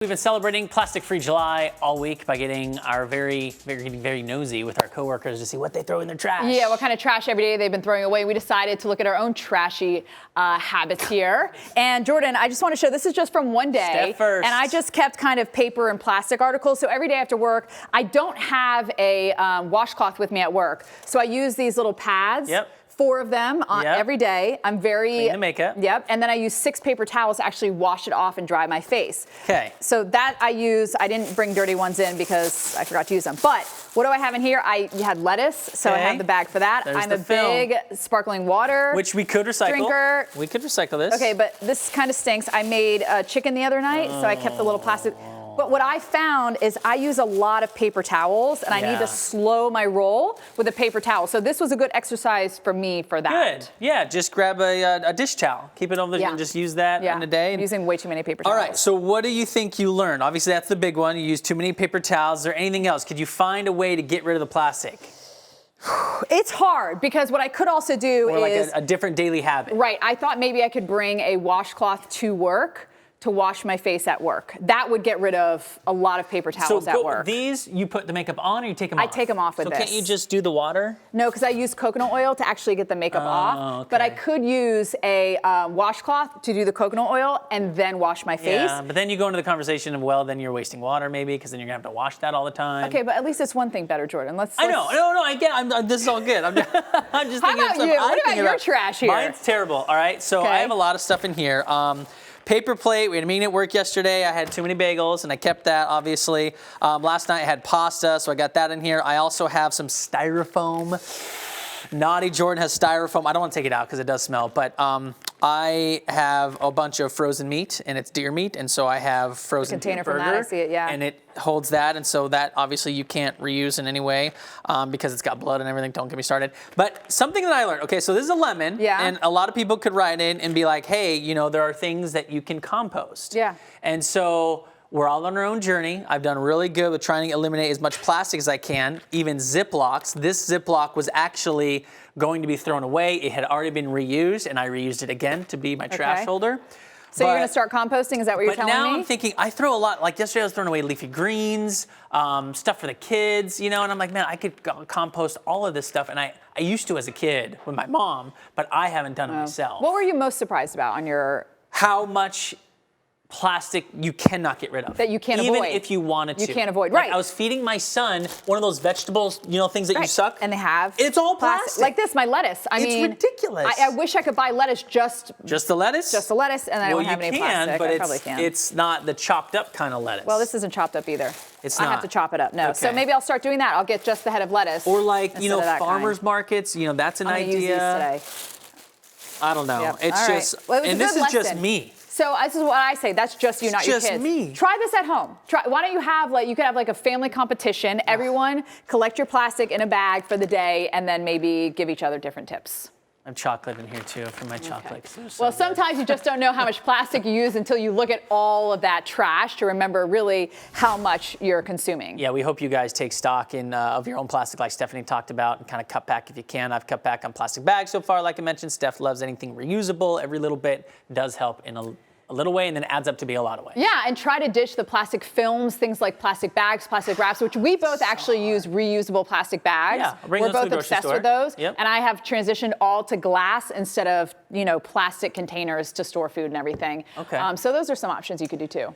We've been celebrating Plastic-Free July all week by getting our getting very nosy with our coworkers to see what they throw in their trash. Yeah, what kind of trash every day they've been throwing away. We decided to look at our own trashy habits here. And Jordan, I just want to show, this is just from one day. Steph first. And I just kept kind of paper and plastic articles. So every day after work, I don't have a washcloth with me at work. So I use these little pads. Yep. 4 of them every day. I'm very clean the makeup. Yep. And then I use 6 paper towels to actually wash it off and dry my face. Okay. So that I use. I didn't bring dirty ones in because I forgot to use them. But what do I have in here? You had lettuce, so I have the bag for that. There's I'm the a big sparkling water which we could recycle. Drinker. We could recycle this. Okay, but this kind of stinks. I made chicken the other night, so I kept the little plastic. But what I found is I use a lot of paper towels, and I need to slow my roll with a paper towel. So this was a good exercise for me for that. Good. Yeah, just grab a dish towel. Keep it over there and just use that in a day. I'm using way too many paper towels. All right, so what do you think you learned? Obviously, that's the big one. You use too many paper towels. Is there anything else? Could you find a way to get rid of the plastic? It's hard because what I could also do is like a different daily habit. Right. I thought maybe I could bring a washcloth to work to wash my face at work. That would get rid of a lot of paper towels at work. These, you put the makeup on or you take them off? I take them off with this. So can't you just do the water? No, because I use coconut oil to actually get the makeup off. Okay. But I could use a washcloth to do the coconut oil and then wash my face. Yeah, but then you go into the conversation of, well, then you're wasting water maybe because then you're going to have to wash that all the time. Okay, but at least it's one thing better, Jordan. I know. No, I get this is all good. I'm just thinking How about you? What about your trash here? Mine's terrible, all right? So I have a lot of stuff in here. Paper plate, we had a meeting at work yesterday. I had too many bagels and I kept that, obviously. Last night I had pasta, so I got that in here. I also have some styrofoam. Naughty Jordan has styrofoam. I don't want to take it out because it does smell, but I have a bunch of frozen meat, and it's deer meat, and so I have frozen container burger, from that, I see it, yeah. and it holds that, and so that obviously you can't reuse in any way because it's got blood and everything. Don't get me started. But something that I learned. Okay, so this is a lemon, and a lot of people could write in and be like, hey, you know, there are things that you can compost. Yeah. And so we're all on our own journey. I've done really good with trying to eliminate as much plastic as I can, even Ziplocs. This Ziploc was actually going to be thrown away. It had already been reused, and I reused it again to be my trash holder. So you're going to start composting? Is that what you're telling me? But now I'm thinking, I throw a lot. Like yesterday I was throwing away leafy greens, stuff for the kids, you know, and I'm like, man, I could compost all of this stuff. And I used to as a kid with my mom, but I haven't done it myself. What were you most surprised about on your... How much plastic you cannot get rid of. That you can't avoid. Even if you wanted to. You can't avoid, like right. I was feeding my son one of those vegetables, you know, things that you suck. And they have. It's all plastic. Like this, my lettuce. I mean, it's ridiculous. I wish I could buy lettuce just... Just the lettuce? Just the lettuce, and I don't have any plastic. But I probably can. It's not the chopped up kind of lettuce. Well, this isn't chopped up either. It's I not. have to chop it up, no. Okay. So maybe I'll start doing that. I'll get just the head of lettuce. Or like, you know, farmers markets, you know, that's an idea. I'm gonna use these today. I don't know. Yep. It's just, well, and this is just me. So this is what I say. That's just you, not your kids. Just me. Try this at home. Why don't you have you could have like a family competition. Everyone collect your plastic in a bag for the day, and then maybe give each other different tips. I have chocolate in here too for my chocolates. So well, sometimes you just don't know how much plastic you use until you look at all of that trash to remember really how much you're consuming. Yeah, we hope you guys take stock of your own plastic like Stephanie talked about and kind of cut back if you can. I've cut back on plastic bags so far. Like I mentioned, Steph loves anything reusable. Every little bit does help in a little way and then adds up to be a lot of ways. Yeah, and try to ditch the plastic films, things like plastic bags, plastic wraps, which we both actually use reusable plastic bags. Yeah, we're both obsessed with those. Yep. And I have transitioned all to glass instead of, you know, plastic containers to store food and everything. Okay. So those are some options you could do too.